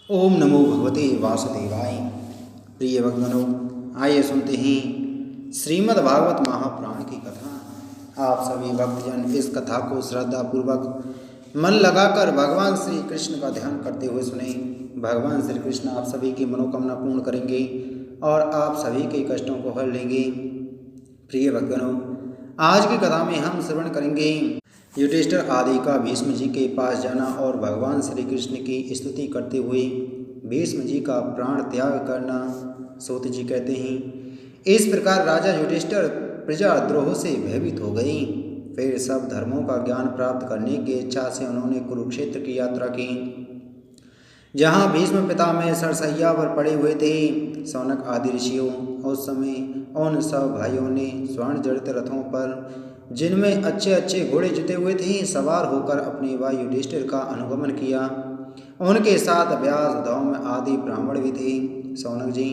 ओम नमो भगवते वासुदेवाय। प्रिय भक्तजनों, आइए सुनते हैं श्रीमद् भागवत महापुराण की कथा। आप सभी भक्तजन इस कथा को श्रद्धा पूर्वक मन लगाकर भगवान श्री कृष्ण का ध्यान करते हुए सुने। भगवान श्री कृष्ण आप सभी की मनोकामना पूर्ण करेंगे और आप सभी के कष्टों को हर लेंगे। प्रिय भक्तजनों, आज की कथा में हम श्रवण करेंगे युधिष्ठिर आदि का भीष्म जी के पास जाना और भगवान श्री कृष्ण की स्तुति करते हुए भीष्म जी का प्राण त्याग करना। सूत जी कहते हैं, इस प्रकार राजा युधिष्ठिर प्रजाद्रोह से भयभीत हो गए। फिर सब धर्मों का ज्ञान प्राप्त करने की इच्छा से उन्होंने कुरुक्षेत्र की यात्रा की, जहाँ भीष्म पितामह सरसैया पर पड़े हुए थे। सौनक आदि ऋषियों उस समय उन सब भाइयों ने स्वर्ण जड़ित रथों पर, जिनमें अच्छे अच्छे घोड़े जुते हुए थे, सवार होकर अपने भाई युधिष्ठिर का अनुगमन किया। उनके साथ व्यास, धौम्य आदि ब्राह्मण भी थे। सौनक जी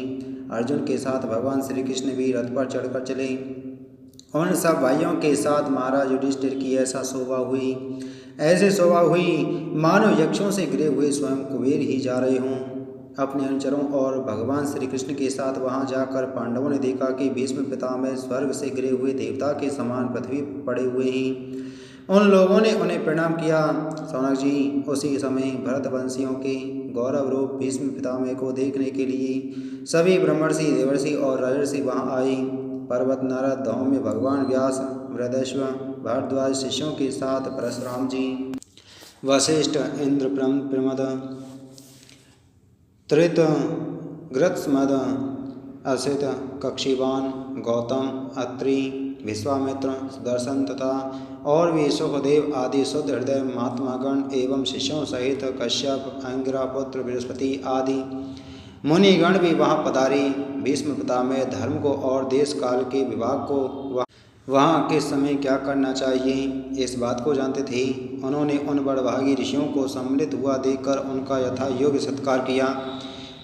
अर्जुन के साथ भगवान श्री कृष्ण भी रथ पर चढ़कर चले। उन सब भाइयों के साथ महाराज युधिष्ठिर की ऐसे शोभा हुई मानो यक्षों से गिरे हुए स्वयं कुबेर ही जा रहे हों। अपने अनुचरों और भगवान श्री कृष्ण के साथ वहां जाकर पांडवों ने देखा कि भीष्म पितामह स्वर्ग से गिरे हुए देवता के समान पृथ्वी पड़े हुए हैं। उन लोगों ने उन्हें प्रणाम किया। सौनक जी उसी समय भरतवंशियों के गौरव रूप भीष्म पितामह को देखने के लिए सभी ब्रह्मर्षि, देवर्षि और राजर्षि वहां आए। पर्वत, नारद, धौम्य, भगवान व्यास, वृद्धश्व, भारद्वाज शिष्यों के साथ परशुराम जी, वशिष्ठ, इंद्र, प्रमद, त्रित, गृत्समद, असित, कक्षीवान, गौतम, अत्रि, विश्वामित्र, सुदर्शन तथा और भी सुखदेव आदि शुद्ध हृदय महात्मागण एवं शिष्यों सहित कश्यप, अंगिरा पुत्र बृहस्पति आदि मुनिगण भी वहाँ पधारे। भीष्म पितामह धर्म को और देश काल के विभाग को वहाँ किस समय क्या करना चाहिए इस बात को जानते थे। उन्होंने उन बड़भागी ऋषियों को सम्मिलित हुआ देखकर उनका यथा योग्य सत्कार किया।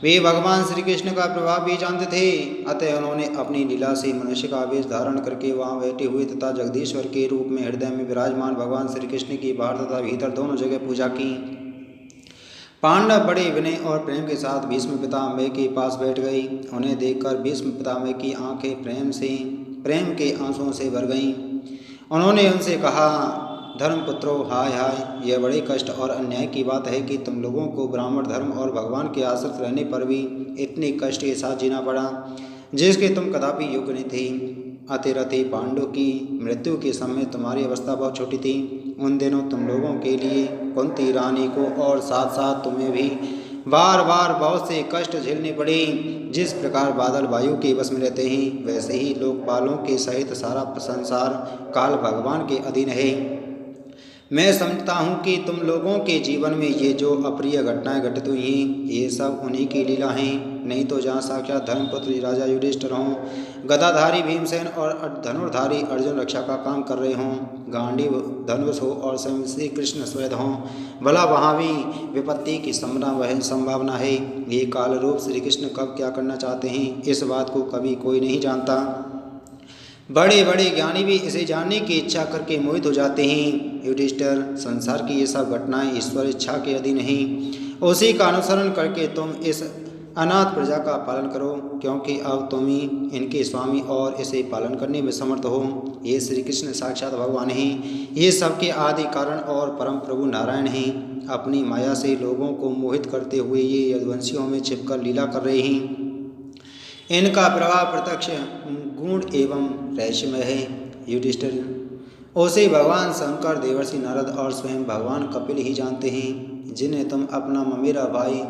वे भगवान श्री कृष्ण का प्रभाव भी जानते थे, अतः उन्होंने अपनी लीला से मनुष्य का वेश धारण करके वहाँ बैठे हुए तथा जगदीश्वर के रूप में हृदय में विराजमान भगवान श्री कृष्ण की बाहर तथा भीतर दोनों जगह पूजा की। पांडव बड़े विनय और प्रेम के साथ भीष्म पितामह के पास बैठ गई। उन्हें देखकर भीष्म पितामह की आंखें प्रेम के आंसुओं से भर गईं। उन्होंने उनसे कहा, धर्मपुत्रों, हाय हाय, यह बड़े कष्ट और अन्याय की बात है कि तुम लोगों को ब्राह्मण धर्म और भगवान के आश्रित रहने पर भी इतने कष्ट के साथ जीना पड़ा, जिसके तुम कदापि योग्य नहीं थे। अतिरथी पांडु की मृत्यु के समय तुम्हारी अवस्था बहुत छोटी थी। उन दिनों तुम लोगों के लिए कुंती रानी को और साथ साथ तुम्हें भी बार बार बहुत से कष्ट झेलने पड़े। जिस प्रकार बादल वायु के वश में रहते हैं, वैसे ही लोकपालों के सहित सारा संसार काल भगवान के अधीन है। मैं समझता हूँ कि तुम लोगों के जीवन में ये जो अप्रिय घटनाएं घटित हुई हैं, ये सब उन्हीं की लीला हैं। नहीं तो जहाँ साक्षात धर्मपुत्र राजा युधिष्ठिर हों, गदाधारी भीमसेन और धनुर्धारी अर्जुन रक्षा का काम कर रहे हों, गांडीव धनुष हो और स्वयं श्री कृष्ण स्वयं हों, भला वहाँ भी विपत्ति की संभावना है। ये काल रूप श्री कृष्ण कब क्या करना चाहते हैं, इस बात को कभी कोई नहीं जानता। बड़े बड़े ज्ञानी भी इसे जानने की इच्छा करके मोहित हो जाते हैं। युधिष्ठिर, संसार की ये सब घटनाएं ईश्वर इच्छा के अधीन नहीं। उसी का अनुसरण करके तुम इस अनाथ प्रजा का पालन करो, क्योंकि अब तुम ही इनके स्वामी और इसे पालन करने में समर्थ हो। ये श्री कृष्ण साक्षात भगवान हैं। ये सबके आदि कारण और परम प्रभु नारायण हैं। अपनी माया से लोगों को मोहित करते हुए ये यदुवंशियों में छिपकर लीला कर रहे हैं। इनका प्रभाव प्रत्यक्ष, गूढ़ एवं रहस्यमय है। युधिष्ठिर, उसे भगवान शंकर, देवर्षि नारद और स्वयं भगवान कपिल ही जानते हैं, जिन्हें तुम अपना मेरा भाई,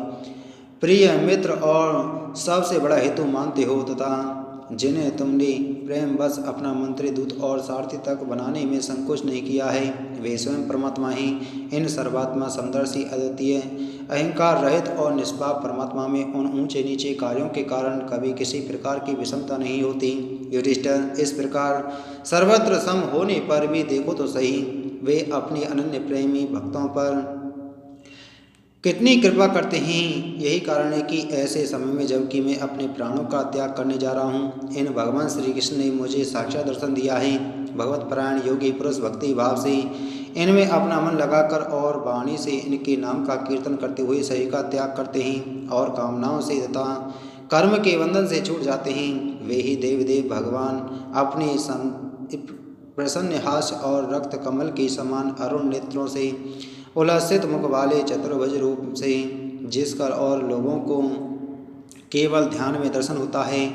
प्रिय मित्र और सबसे बड़ा हेतु मानते हो, तथा जिन्हें तुमने प्रेम बस अपना मंत्री दूत और सारथी तक बनाने में संकोच नहीं किया है, वे स्वयं परमात्मा ही। इन सर्वात्मा, समदर्शी, अद्वितीय, अहंकार रहित और निष्पाप परमात्मा में उन ऊंचे नीचे कार्यों के कारण कभी किसी प्रकार की विषमता नहीं होती। युधिष्ठिर, इस प्रकार सर्वत्र सम होने पर भी देखो तो सही, वे अपने अनन्य प्रेमी भक्तों पर कितनी कृपा करते हैं। यही कारण है कि ऐसे समय में, जबकि मैं अपने प्राणों का त्याग करने जा रहा हूँ, इन भगवान श्री कृष्ण ने मुझे साक्षात दर्शन दिया है। भगवत परायण योगी पुरुष भक्ति भाव से इनमें अपना मन लगाकर और वाणी से इनके नाम का कीर्तन करते हुए शरीर का त्याग करते हैं और कामनाओं से तथा कर्म के बंधन से छूट जाते हैं, वे ही देव भगवान अपने प्रसन्न हास्य और रक्त कमल के समान अरुण नेत्रों से उल्लसित मुख वाले चतुर्भुज रूप से जिसका और लोगों को केवल ध्यान में दर्शन होता है,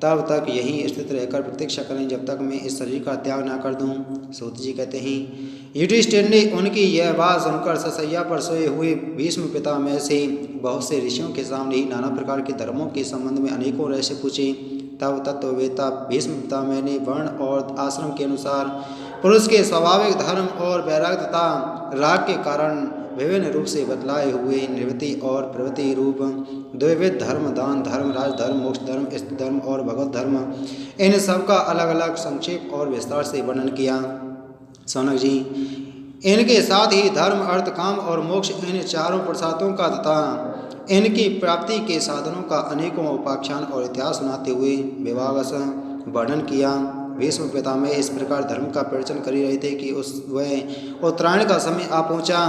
तब तक यहीं स्थित रहकर प्रतीक्षा करें जब तक मैं इस शरीर का त्याग न कर दूं। सूत जी कहते हैं, युधिष्ठिर ने उनकी यह बात सुनकर ससैया पर सोए हुए भीष्म पितामह से बहुत से ऋषियों के सामने ही नाना प्रकार के धर्मों के संबंध में अनेकों रहस्य पूछे। तब तत्ववेत्ता भीष्म पितामह ने वर्ण और आश्रम के अनुसार पुरुष के स्वाभाविक धर्म और वैराग्य तथा राग के कारण विभिन्न रूप से बतलाए हुए निवृत्ति और प्रवृत्ति रूप द्विविध धर्म, दान धर्म, राजधर्म, मोक्ष धर्म, स्त्री धर्म और भगवत धर्म, इन सब का अलग अलग संक्षेप और विस्तार से वर्णन किया। सौनक जी, इनके साथ ही धर्म, अर्थ, काम और मोक्ष इन चारों पुरुषार्थों का तथा इनकी प्राप्ति के साधनों का अनेकों उपाख्यान और इतिहास सुनाते हुए विभागश वर्णन किया। भीष्म पितामह इस प्रकार धर्म का प्रवचन कर ही रहे थे कि वह उत्तरायण का समय आ पहुँचा,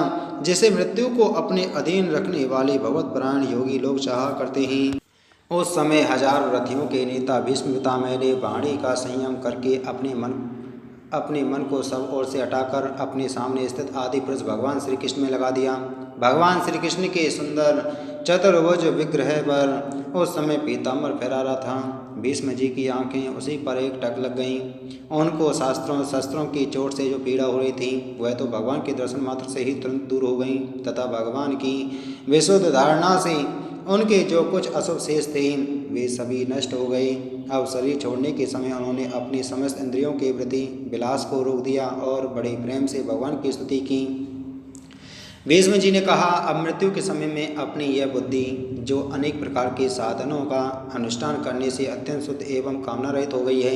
जिसे मृत्यु को अपने अधीन रखने वाले भगवत परायण योगी लोग चाहा करते हैं। उस समय हजारों रथियों के नेता भीष्म पितामह ने वाणी का संयम करके अपने मन को सब ओर से हटाकर अपने सामने स्थित आदि पुरुष भगवान श्री कृष्ण में लगा दिया। भगवान श्री कृष्ण के सुंदर चतुर्भुज विग्रह पर उस समय पीताम्बर फहरा रहा था। भीष्म जी की आंखें उसी पर एक टक लग गईं। उनको शस्त्रों की चोट से जो पीड़ा हो रही थी वह तो भगवान के दर्शन मात्र से ही तुरंत दूर हो गई तथा भगवान की विशुद्ध धारणा से उनके जो कुछ अशुभ शेष थे वे सभी नष्ट हो गए। अब शरीर छोड़ने के समय उन्होंने अपनी समस्त इंद्रियों के प्रति विलास को रोक दिया और बड़े प्रेम से भगवान की स्तुति की। भीष्म जी ने कहा, अब मृत्यु के समय में अपनी यह बुद्धि जो अनेक प्रकार के साधनों का अनुष्ठान करने से अत्यंत शुद्ध एवं कामना रहित हो गई है,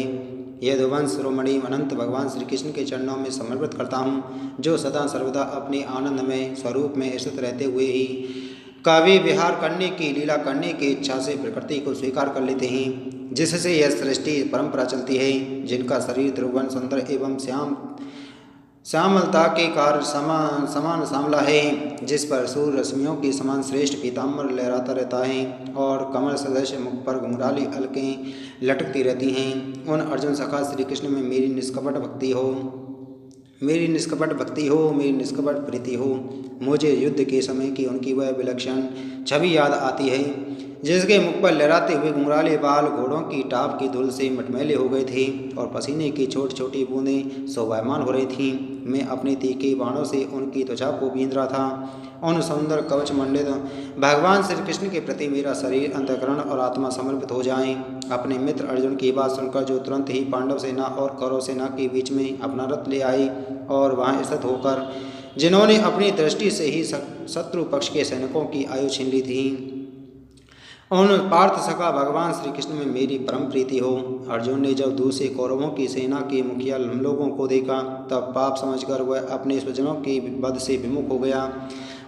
यह दुवंश शिरोमणि अनंत भगवान श्री कृष्ण के चरणों में समर्पित करता हूँ, जो सदा सर्वदा अपने आनंदमय स्वरूप में स्थित रहते हुए ही काव्य विहार करने की लीला करने की इच्छा से प्रकृति को स्वीकार कर लेते हैं, जिससे यह सृष्टि परंपरा चलती है। जिनका शरीर त्रिभुवन सुंदर एवं श्यामलता के कार्य समान सांवला है, जिस पर सूर्य रश्मियों की समान श्रेष्ठ पीताम्बर लहराता रहता है और कमल सदस्य मुख पर घुंघराली अलकें लटकती रहती हैं, उन अर्जुन सखा श्री कृष्ण में मेरी निष्कपट भक्ति हो, मेरी निष्कपट प्रीति हो। मुझे युद्ध के समय की उनकी वह विलक्षण छवि याद आती है, जिसके मुख पर लहराते हुए घुंघराले बाल घोड़ों की टाप की धूल से मटमैले हो गए थे और पसीने की छोटी छोटी बूंदें शोभायमान हो रही थीं। मैं अपने तीखे बाणों से उनकी त्वचा को बींध रहा था। उन सुंदर कवच मंडित भगवान श्री कृष्ण के प्रति मेरा शरीर, अंतःकरण और आत्मा समर्पित हो जाएं। अपने मित्र अर्जुन की बात सुनकर जो तुरंत ही पांडव सेना और कौरव सेना के बीच में अपना रथ ले आए और वहां स्थित होकर जिन्होंने अपनी दृष्टि से ही शत्रु पक्ष के सैनिकों की आयु छीन ली थी, उन पार्थ सखा भगवान श्री कृष्ण में मेरी परम प्रीति हो। अर्जुन ने जब दूसरे कौरवों की सेना के मुखिया हम लोगों को देखा तब पाप समझकर वह अपने स्वजनों के वध से विमुख हो गया।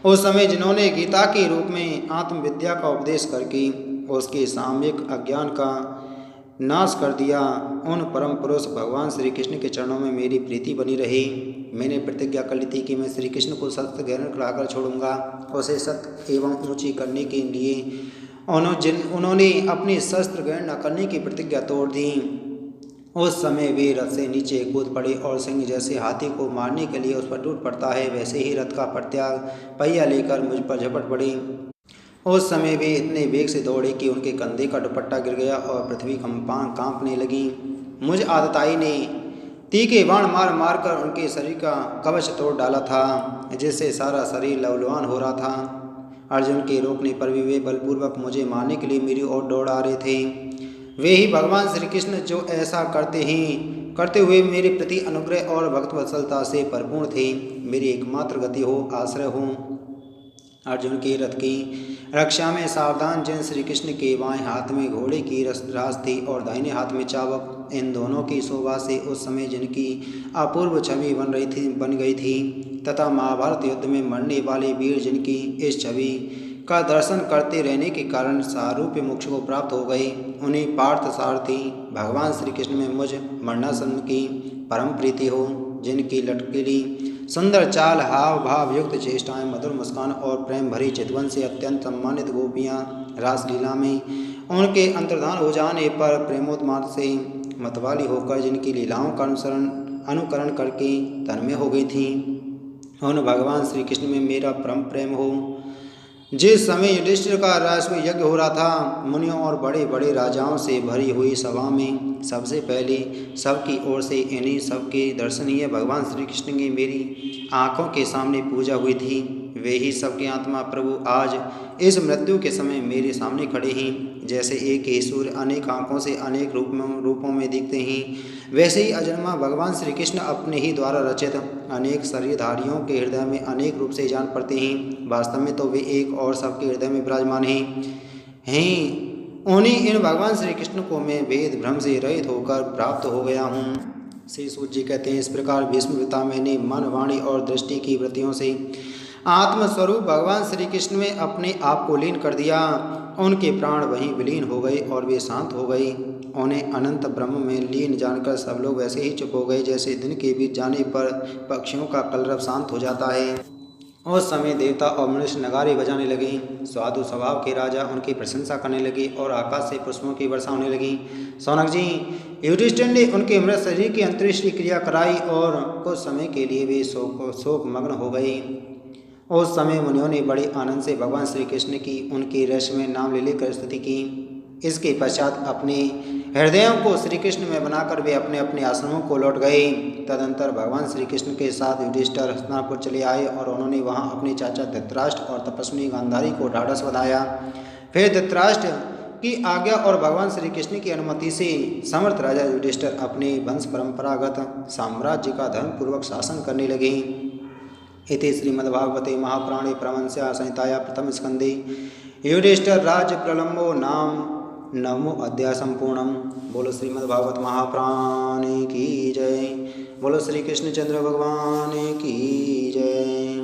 उस समय जिन्होंने गीता के रूप में आत्मविद्या का उपदेश करके उसके साम्यक अज्ञान का नाश कर दिया, उन परम पुरुष भगवान श्री कृष्ण के चरणों में मेरी प्रीति बनी रही। मैंने प्रतिज्ञा कर ली थी कि मैं श्री कृष्ण को सत्य ग्रहण कराकर छोड़ूंगा। उसे सत्य एवं ऊंची करने के लिए उन्होंने अपनी शस्त्र ग्रहण न करने की प्रतिज्ञा तोड़ दी। उस समय वे रथ से नीचे कूद पड़े और सिंह जैसे हाथी को मारने के लिए उस पर टूट पड़ता है, वैसे ही रथ का प्रत्याग पहिया लेकर मुझ पर झपट पड़े। उस समय वे इतने वेग से दौड़े कि उनके कंधे का दुपट्टा गिर गया और पृथ्वी कांपने लगी। मुझ आदताई ने तीखे बाण मार मार कर उनके शरीर का कवच तोड़ डाला था, जिससे सारा शरीर लवलुहान हो रहा था। अर्जुन के रोकने पर भी वे बलपूर्वक मुझे मारने के लिए मेरी ओर दौड़ आ रहे थे। वे ही भगवान श्री कृष्ण जो ऐसा करते हुए मेरे प्रति अनुग्रह और भक्त वत्सलता से परिपूर्ण थे, मेरी एकमात्र गति हो, आश्रय हो। अर्जुन के रथ की रक्षा में सावधान जिन श्री कृष्ण के बाएं हाथ में घोड़े की रास थी और दाहिने हाथ में चाबुक, इन दोनों की शोभा से उस समय जिनकी अपूर्व छवि बन गई थी तथा महाभारत युद्ध में मरने वाले वीर जिनकी इस छवि का दर्शन करते रहने के कारण सारूप्य मोक्ष को प्राप्त हो गए, उन्हीं पार्थ सारथी भगवान श्री कृष्ण में मुझ मरणासन की परम प्रीति हो, जिनकी लटकीली सुंदर चाल, हाव भाव युक्त चेष्टाएं, मधुर मुस्कान और प्रेम भरी चितवन से अत्यंत सम्मानित गोपियां रासलीला में उनके अंतर्धान हो जाने पर प्रेमोन्माद से मतवाली होकर जिनकी लीलाओं का अनुकरण करके तन्मय हो गई थी, उन भगवान श्री कृष्ण में मेरा परम प्रेम हो। जिस समय युधिष्ठिर का राजस्व यज्ञ हो रहा था, मुनियों और बड़े बड़े राजाओं से भरी हुई सभा में सबसे पहले सबकी ओर से इन्हीं सबके दर्शनीय भगवान श्री कृष्ण की मेरी आँखों के सामने पूजा हुई थी। वे ही सबके आत्मा प्रभु आज इस मृत्यु के समय मेरे सामने खड़े हैं। जैसे एक ही सूर्य अनेक आँखों से अनेक रूपों में दिखते हैं, वैसे ही अजन्मा भगवान श्री कृष्ण अपने ही द्वारा रचित अनेक शरीरधारियों के हृदय में अनेक रूप से जान पड़ते हैं। वास्तव में तो वे एक और सबके हृदय में विराजमान हैं। उन्हीं इन भगवान श्री कृष्ण को मैं वेद भ्रम से रहित होकर प्राप्त हो गया हूँ। श्री सूत जी कहते हैं, इस प्रकार भीष्म पिता मैंने मन, वाणी और दृष्टि की वृत्तियों से आत्मस्वरूप भगवान श्री कृष्ण में अपने आप को लीन कर दिया। उनके प्राण वहीं विलीन हो गए और वे शांत हो गए। उन्हें अनंत ब्रह्म में लीन जानकर सब लोग वैसे ही चुप हो गए जैसे दिन के बीत जाने पर पक्षियों का कलरव शांत हो जाता है। उस समय देवता और मनुष्य नगारे बजाने लगे। साधु स्वभाव के राजा उनकी प्रशंसा करने लगे और आकाश से पुष्पों की वर्षा होने लगी। सौनक जी, युधिष्ठिर ने उनके मृत शरीर की अंत्येष्टि क्रिया कराई और कुछ समय के लिए वे शोक मग्न हो गए। उस समय मुनियों ने बड़े आनंद से भगवान श्री कृष्ण की उनके रहस्यमय नाम ले लेकर स्तुति की। इसके पश्चात अपने हृदयों को श्री कृष्ण में बनाकर वे अपने अपने आश्रमों को लौट गए। तदंतर भगवान श्री कृष्ण के साथ युधिष्ठिर हस्तिनापुर चले आए और उन्होंने वहां अपने चाचा धृतराष्ट्र और तपस्विनी गांधारी को ढाढ़स बधाया। फिर धृतराष्ट्र की आज्ञा और भगवान श्री कृष्ण की अनुमति से समर्थ राजा युधिष्ठिर अपने वंश परंपरागत साम्राज्य का धर्मपूर्वक शासन करने लगे। इति श्रीमद्भागवते महापुराणे परमहंस्यां संहितायां प्रथम स्कंदे युधिष्ठिर राज्य प्रलंबो नाम 9वां अध्याय संपूर्णम। बोलो श्रीमद्भागवत महापुराण की जय। बोलो श्री कृष्णचंद्र भगवान की जय।